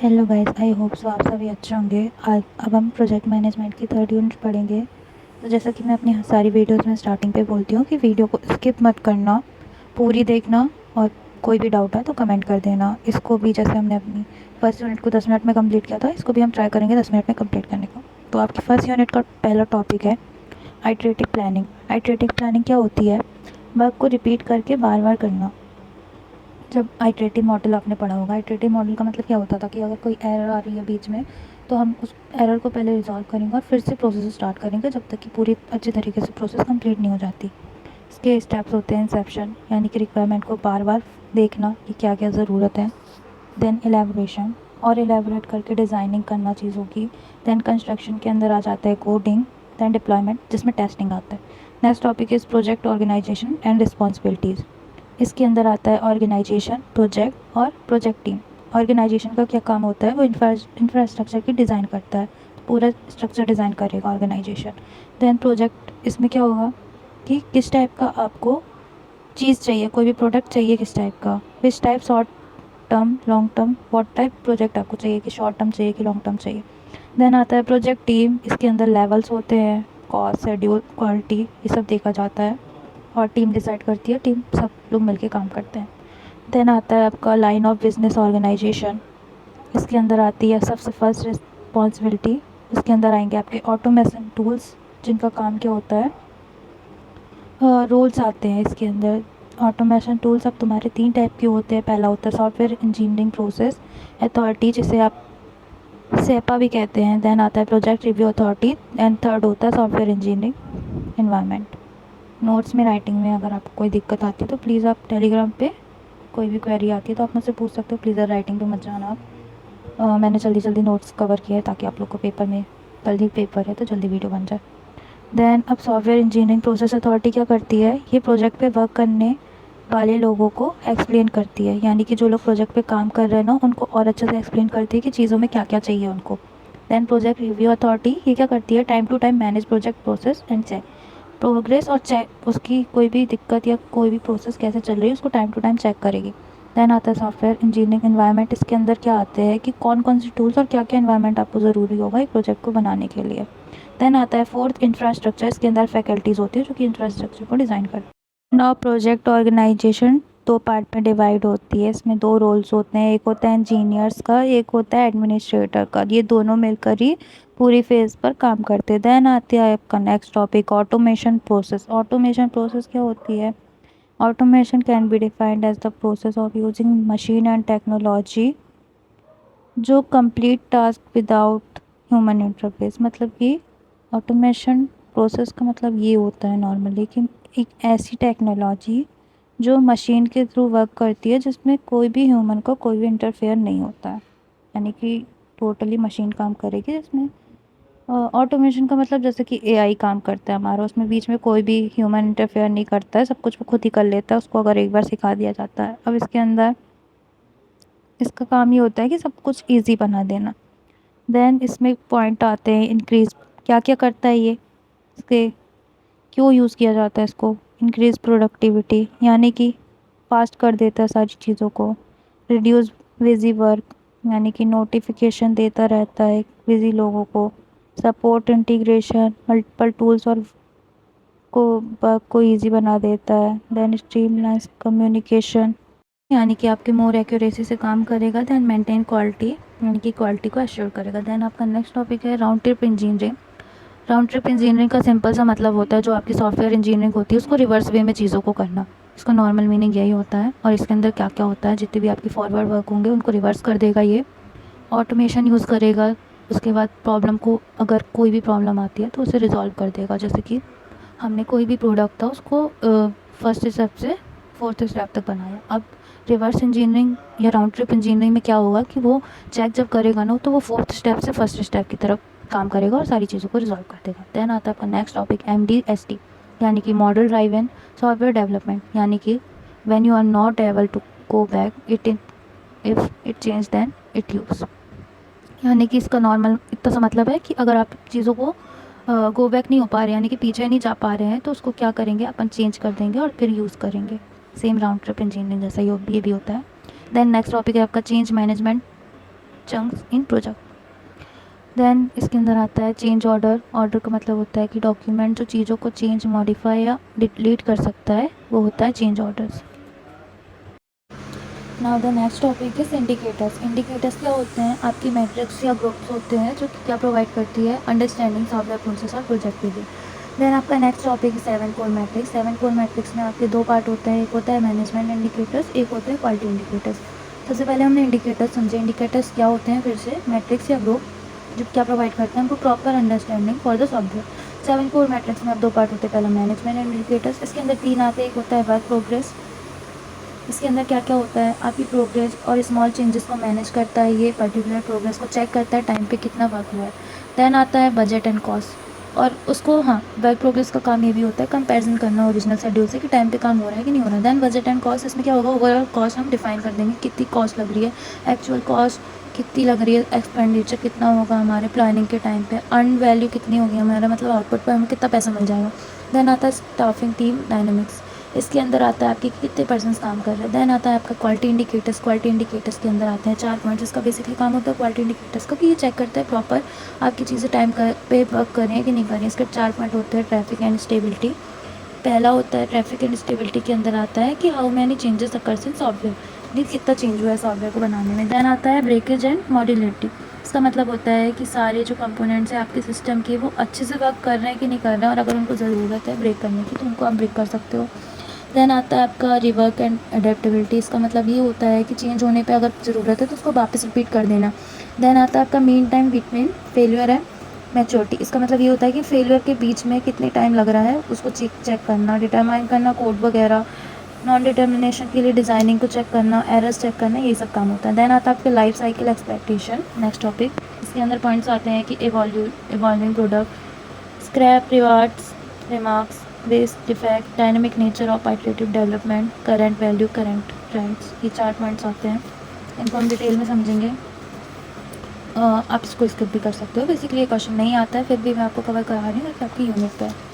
Hello guys, I hope so आप सभी अच्छे होंगे। आज अब हम प्रोजेक्ट मैनेजमेंट की थर्ड यूनिट पढ़ेंगे। तो जैसा कि मैं अपनी सारी वीडियोस में स्टार्टिंग पे बोलती हूँ कि वीडियो को स्किप मत करना, पूरी देखना, और कोई भी डाउट है तो कमेंट कर देना। इसको भी जैसे हमने अपनी फर्स्ट यूनिट को 10 मिनट में कंप्लीट किया था, इसको भी हम ट्राई करेंगे 10 मिनट में कंप्लीट करने का। तो आपकी फर्स्ट यूनिट का पहला टॉपिक है आइटरेटिव प्लानिंग। आइटरेटिव प्लानिंग क्या होती है? वर्क को रिपीट करके बार बार करना। जब आइटरेटिव मॉडल आपने पढ़ा होगा, आइटरेटिव मॉडल का मतलब क्या होता था कि अगर कोई एरर आ रही है बीच में, तो हम उस एरर को पहले रिजॉल्व करेंगे और फिर से प्रोसेस स्टार्ट करेंगे जब तक कि पूरी अच्छी तरीके से प्रोसेस कंप्लीट नहीं हो जाती। इसके स्टेप्स होते हैं इंसेप्शन, यानी कि रिक्वायरमेंट को बार बार देखना कि क्या क्या ज़रूरत है। देन एलेबोरेशन, और एलेबोरेट करके डिज़ाइनिंग करना चीज़ों की। देन कंस्ट्रक्शन के अंदर आ जाता है कोडिंग। देन डिप्लॉयमेंट, जिसमें टेस्टिंग आता है। Next topic is project organization and responsibilities. इसके अंदर आता है ऑर्गेनाइजेशन, प्रोजेक्ट और प्रोजेक्ट टीम। ऑर्गेनाइजेशन का क्या काम होता है? वो इंफ्रास्ट्रक्चर की डिज़ाइन करता है, तो पूरा स्ट्रक्चर डिज़ाइन करेगा ऑर्गेनाइजेशन। देन प्रोजेक्ट, इसमें क्या होगा कि किस टाइप का आपको चीज़ चाहिए, कोई भी प्रोडक्ट चाहिए किस टाइप का, which type, short term, long term, what type project आपको चाहिए, कि शॉर्ट टर्म चाहिए कि लॉन्ग टर्म चाहिए। देन आता है प्रोजेक्ट टीम। इसके अंदर लेवल्स होते हैं, कॉस्ट, शेड्यूल, क्वालिटी, ये सब देखा जाता है और टीम डिसाइड करती है, टीम सब लोग मिलके काम करते हैं। देन आता है आपका लाइन ऑफ बिजनेस ऑर्गेनाइजेशन। इसके अंदर आती है सबसे फर्स्ट रिस्पॉन्सिबिलिटी। इसके अंदर आएंगे आपके ऑटोमेशन टूल्स, जिनका काम क्या होता है, रोल्स आते हैं इसके अंदर। ऑटोमेशन टूल्स अब तुम्हारे 3 टाइप के होते हैं। पहला होता है सॉफ्टवेयर इंजीनियरिंग प्रोसेस अथॉरिटी, जिसे आप सेपा भी कहते हैं। देन आता है project review authority. And third होता है सॉफ्टवेयर इंजीनियरिंग एनवायरनमेंट। नोट्स में राइटिंग में अगर आपको कोई दिक्कत आती है तो प्लीज़ आप टेलीग्राम पे कोई भी क्वेरी आती है तो आप मुझसे पूछ सकते हो। प्लीज़ राइटिंग पे मत जाना आप। मैंने जल्दी जल्दी नोट्स कवर किए हैं ताकि आप लोग को पेपर में, जल्दी पेपर है तो जल्दी वीडियो बन जाए। देन अब सॉफ्टवेयर इंजीनियरिंग प्रोसेस अथॉरिटी क्या करती है? ये प्रोजेक्ट पे वर्क करने वाले लोगों को एक्सप्लेन करती है, यानी कि जो लोग प्रोजेक्ट पे काम कर रहे हैं ना, उनको और अच्छे से एक्सप्लेन करती है कि चीज़ों में क्या क्या चाहिए उनको। देन प्रोजेक्ट रिव्यू अथॉरिटी, ये क्या करती है? Time to time manage project process and check progress, और चेक उसकी कोई भी दिक्कत या कोई भी प्रोसेस कैसे चल रही है उसको टाइम टू टाइम चेक करेगी। देन आता है सॉफ्टवेयर इंजीनियरिंग एनवायरनमेंट। इसके अंदर क्या आते हैं कि कौन कौन से टूल्स और क्या क्या एनवायरनमेंट आपको ज़रूरी होगा एक प्रोजेक्ट को बनाने के लिए। देन आता है फोर्थ इंफ्रास्ट्रक्चर। इसके अंदर फैकल्टीज़ होती है जो कि इंफ्रास्ट्रक्चर को डिज़ाइन करती है। नाउ प्रोजेक्ट ऑर्गेनाइजेशन 2 पार्ट में डिवाइड होती है। इसमें 2 रोल्स होते हैं, एक होता है इंजीनियर्स का, एक होता है एडमिनिस्ट्रेटर का। ये दोनों मिलकर ही पूरी फेज़ पर काम करते हैं। देन आती है आपका next topic automation process. Automation process क्या होती है? Automation can be defined as the process of using machine and technology जो complete task without human interface. मतलब कि ऑटोमेशन प्रोसेस का मतलब ये होता है नॉर्मली कि एक ऐसी टेक्नोलॉजी जो मशीन के थ्रू वर्क करती है, जिसमें कोई भी ह्यूमन का कोई भी इंटरफेयर नहीं होता है, यानी कि टोटली मशीन काम करेगी। जिसमें ऑटोमेशन का मतलब जैसे कि एआई काम करता है हमारा, उसमें बीच में कोई भी ह्यूमन इंटरफेयर नहीं करता है, सब कुछ वो खुद ही कर लेता है उसको, अगर एक बार सिखा दिया जाता है। अब इसके अंदर इसका काम ये होता है कि सब कुछ ईजी बना देना। देन इसमें पॉइंट आते हैं इंक्रीज, क्या क्या करता है ये, इसके क्यों यूज़ किया जाता है इसको? इंक्रीज प्रोडक्टिविटी, यानी कि फास्ट कर देता है सारी चीज़ों को। रिड्यूस बिजी वर्क, यानी कि नोटिफिकेशन देता रहता है बिजी लोगों को। सपोर्ट इंटीग्रेशन, मल्टीपल टूल्स और को वर्क को इजी बना देता है। देन स्ट्रीमलाइंस कम्युनिकेशन, यानी कि आपके मोर एक्यूरेसी से काम करेगा। देन मेंटेन क्वालिटी, यानी कि क्वालिटी को एश्योर करेगा। देन आपका नेक्स्ट टॉपिक है round trip engineering. Round trip engineering का सिंपल सा मतलब होता है जो आपकी सॉफ्टवेयर इंजीनियरिंग होती है उसको रिवर्स वे में चीज़ों को करना। इसका नॉर्मल मीनिंग यही होता है। और इसके अंदर क्या क्या होता है, जितने भी आपकी फॉरवर्ड वर्क होंगे उनको रिवर्स कर देगा ये। ऑटोमेशन यूज़ करेगा। उसके बाद प्रॉब्लम को, अगर कोई भी प्रॉब्लम आती है तो उसे रिजॉल्व कर देगा। जैसे कि हमने कोई भी प्रोडक्ट था उसको फर्स्ट स्टेप से फोर्थ स्टेप तक बनाया। अब रिवर्स इंजीनियरिंग या राउंड ट्रिप इंजीनियरिंग में क्या होगा कि वो चेक जब करेगा ना, तो वो फोर्थ स्टेप से फर्स्ट स्टेप की तरफ काम करेगा और सारी चीज़ों को रिजॉल्व कर देगा। देन आता है आपका नेक्स्ट टॉपिक MDST, यानी कि मॉडल ड्राइवन सॉफ्टवेयर डेवलपमेंट, यानी कि when you are not able to go back it in, if it change then it use. यानी कि इसका नॉर्मल इतना सा मतलब है कि अगर आप चीज़ों को गो बैक नहीं हो पा रहे, यानी कि पीछे नहीं जा पा रहे हैं, तो उसको क्या करेंगे, अपन चेंज कर देंगे और फिर यूज़ करेंगे। सेम राउंड ट्रिप इंजीनियरिंग जैसा ये भी होता है। देन नेक्स्ट टॉपिक है आपका चेंज मैनेजमेंट। चंक्स इन प्रोजेक्ट। देन इसके अंदर आता है चेंज ऑर्डर। ऑर्डर का मतलब होता है कि डॉक्यूमेंट जो चीज़ों को चेंज, मॉडिफाई या डिलीट कर सकता है, वो होता है change orders. Now the next topic is indicators. Indicators क्या होते हैं? आपकी मैट्रिक्स या ग्रुप्स होते हैं जो क्या प्रोवाइड करती है? अंडरस्टैंडिंग सॉफ्टवेयर प्रोसेस और प्रोजेक्ट के लिए। देन आपका नेक्स्ट टॉपिक है 7 कोर मैट्रिक्स। 7 कोर मैट्रिक्स में आपके दो पार्ट होते हैं, एक होता है मैनेजमेंट इंडिकेटर्स, एक होता है क्वालिटी इंडिकेटर्स। सबसे पहले हमने इंडिकेटर्स समझे। इंडिकेटर्स क्या होते हैं? फिर से मैट्रिक्स या ग्रुप जो क्या प्रोवाइड करते हैं हमको proper understanding for the software. 7 core matrix में अब दो पार्ट होते हैं। पहला मैनेजमेंट इंडिकेटर्स, इसके अंदर 3 आते हैं। एक होता है वर्क प्रोग्रेस, इसके अंदर क्या क्या होता है? आपकी प्रोग्रेस और स्मॉल चेंजेस को मैनेज करता है, ये पर्टिकुलर प्रोग्रेस को चेक करता है, टाइम पे कितना वर्क हुआ है। देन आता है बजट एंड कॉस्ट, और उसको वर्क प्रोग्रेस का काम ये भी होता है कंपैरिजन करना ओरिजिनल शेड्यूल से कि टाइम पे काम हो रहा है कि नहीं हो रहा है। देन बजट एंड कॉस्ट, इसमें क्या होगा? ओवरऑल कॉस्ट हम डिफाइन कर देंगे, कितनी कॉस्ट लग रही है, एक्चुअल कॉस्ट कितनी लग रही है, एक्सपेंडिचर कितना होगा हमारे प्लानिंग के टाइम पे, अर्न वैल्यू कितनी होगी हमारा, मतलब आउटपुट पर हमें कितना पैसा मिल जाएगा। देन आता है स्टाफिंग टीम डायनामिक्स, इसके अंदर आता है आपके कितने पर्सन्स काम कर रहे हैं। देन आता है आपका क्वालिटी इंडिकेटर्स। क्वालिटी इंडिकेटर्स के अंदर आते हैं 4 पॉइंट्स। इसका बेसिकली काम होता है क्वालिटी इंडिकेटर्स का कि ये चेक करता है प्रॉपर आपकी चीज़ें टाइम पे वर्क कर रही हैं कि नहीं कर रही हैं। इसके 4 पॉइंट होते हैं। ट्रैफिक एंड स्टेबिलिटी, पहला होता है ट्रैफिक एंड स्टेबिलिटी के अंदर आता है कि how many changes occurs in software, mean कितना चेंज हुआ है सॉफ्टवेयर को बनाने में। देन आता है ब्रेकेज एंड मॉड्यूलरिटी, इसका मतलब होता है कि सारे जो कंपोनेंट्स हैं आपके सिस्टम के वो अच्छे से वर्क कर रहे हैं कि नहीं कर रहे हैं, और अगर उनको ज़रूरत है ब्रेक करने की तो उनको आप ब्रेक कर सकते हो। देन आता है आपका रिवर्क एंड अडेप्टेबिलिटी, इसका मतलब ये होता है कि चेंज होने पे अगर ज़रूरत है तो उसको वापस रिपीट कर देना। देन आता है आपका mean time between failure and maturity, इसका मतलब ये होता है कि फेलियर के बीच में कितने टाइम लग रहा है उसको चेक करना, डिटरमाइन करना कोड वगैरह, नॉन डिटर्मिनेशन के लिए डिज़ाइनिंग को चेक करना, एरर्स चेक करना, ये सब काम होता है। देन आता है आपके life cycle expectation, next topic. इसके अंदर पॉइंट्स आते हैं कि evolving product, scrap, rewards, remarks, waste, defect, dynamic nature of iterative development, current value, current trends, ये 4 पॉइंट्स आते हैं। इनको हम डिटेल में समझेंगे। आप इसको स्किप भी कर सकते हो, बेसिकली ये क्वेश्चन नहीं आता है, फिर भी मैं आपको कवर करा रही हूँ कि आपकी यूनिट पे है।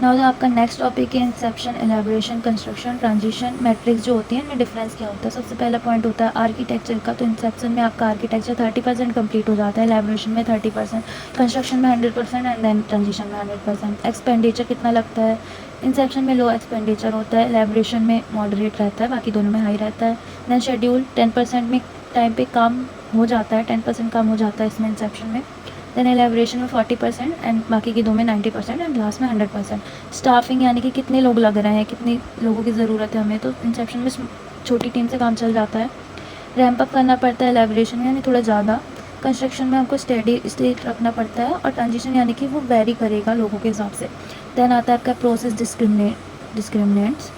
नाउ जो आपका नेक्स्ट टॉपिक है इंसेप्शन, एलैबोरेशन, कंस्ट्रक्शन, ट्रांजिशन। मैट्रिक्स जो होती है इनमें डिफरेंस क्या होता है? सबसे पहला पॉइंट होता है आर्किटेक्चर का। तो इंसेप्शन में आपका आर्किटेक्चर 30% कंप्लीट हो जाता है, एलैबोरेशन में 30%, कंस्ट्रक्शन में 100% एंड देन ट्रांजिशन में 100%। एक्सपेंडिचर कितना लगता है? इंसेप्शन में लो एक्सपेंडिचर होता है, एलैबोरेशन में मॉडरेट रहता है, बाकी दोनों में हाई रहता है। देन शेड्यूल 10% में टाइम पे काम हो जाता है, 10% काम हो जाता है इसमें इंसेप्शन में। देन एलेबोरेशन में 40% एंड बाकी की दो में 90% एंड लास्ट में 100%। स्टाफिंग यानी कि कितने लोग लग रहे हैं, कितने लोगों की ज़रूरत है हमें, तो इंसेप्शन में छोटी टीम से काम चल जाता है। रैंप अप करना पड़ता है एलेबोरेशन में, यानी थोड़ा ज़्यादा। कंस्ट्रक्शन में हमको स्टेडी स्टेट रखना पड़ता है, और ट्रांजिशन यानी कि वो वेरी करेगा लोगों के हिसाब से। देन आता है आपका प्रोसेस डिस्क्रिमिनेंट्स,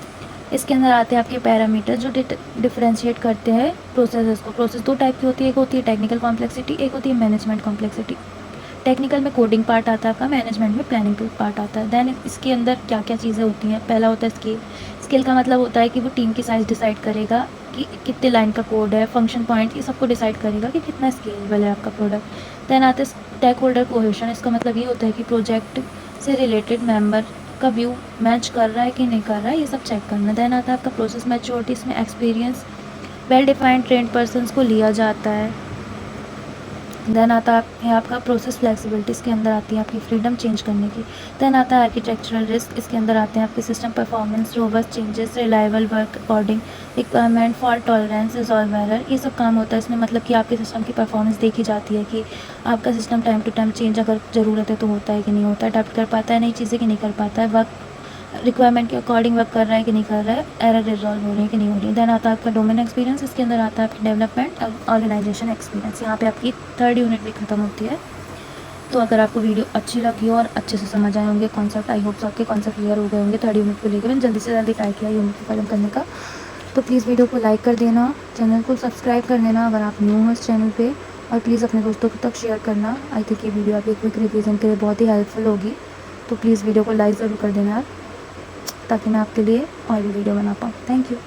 इसके अंदर आते हैं आपके पैरामीटर जो डिफरेंशिएट करते हैं प्रोसेसेस को। प्रोसेस दो टाइप की होती है, एक होती है टेक्निकल कॉम्प्लेक्सिटी, एक होती है मैनेजमेंट कॉम्प्लेक्सिटी। टेक्निकल में कोडिंग पार्ट आता है आपका, मैनेजमेंट में प्लानिंग पार्ट आता है। देन इसके अंदर क्या क्या चीज़ें होती हैं? पहला होता है स्केल। स्केल का मतलब होता है कि वो टीम की साइज़ डिसाइड करेगा कि कितने लाइन का कोड है, फंक्शन पॉइंट, ये सबको डिसाइड करेगा कि कितना स्केलेबल है आपका प्रोडक्ट। देन आता है स्टेक होल्डर कोहेशन, इसका मतलब ये होता है कि प्रोजेक्ट से रिलेटेड मेंबर का व्यू मैच कर रहा है कि नहीं कर रहा है, ये सब चेक करना। देन आता है आपका प्रोसेस मैच्योरिटी, इसमें experience, well defined trend persons को लिया जाता है। देन आता है आपका प्रोसेस फ्लेक्सिबिलिटी, इसके अंदर आती है आपकी फ्रीडम चेंज करने की। देन आता है आर्किटेक्चरल रिस्क, इसके अंदर आते हैं आपके system performance, robust changes, reliable work according requirement, fault tolerance, resolve error, ये सब काम होता है इसमें। मतलब कि आपके सिस्टम की परफॉर्मेंस देखी जाती है कि आपका system time to time change अगर ज़रूरत है तो होता है कि नहीं होता है, अडैप्ट कर पाता है नई चीज़ें कि नहीं कर पाता है, वर्क रिक्वायरमेंट के अकॉर्डिंग वर्क कर रहा है कि नहीं कर रहा है, एरर रिजॉल्व हो रही है कि नहीं हो रही है। देन आता है आपका डोमेन एक्सपीरियंस, इसके अंदर आता है आपकी डेवलपमेंट ऑर्गेनाइजेशन एक्सपीरियंस। यहाँ पे आपकी 3rd यूनिट भी खत्म होती है। तो अगर आपको वीडियो अच्छी लगी हो और अच्छे से समझ आए होंगे कॉन्सेप्ट, आई होप आपके कॉन्सेप्ट क्लियर हो गए होंगे 3rd यूनिट को लेकर। मैंने जल्दी से जल्दी ट्राई किया यूनिट को खत्म करने का। तो प्लीज़ वीडियो को लाइक कर देना, चैनल को सब्सक्राइब कर देना अगर आप न्यू हो इस चैनल पर, और प्लीज़ अपने दोस्तों तक शेयर करना। आई थिंक ये वीडियो आपकी क्विक रिवीजन के लिए बहुत ही हेल्पफुल होगी। तो प्लीज़ वीडियो को लाइक ज़रूर कर देना आप, ताकि मैं आपके लिए और भी वीडियो बना पाऊँ। Thank you.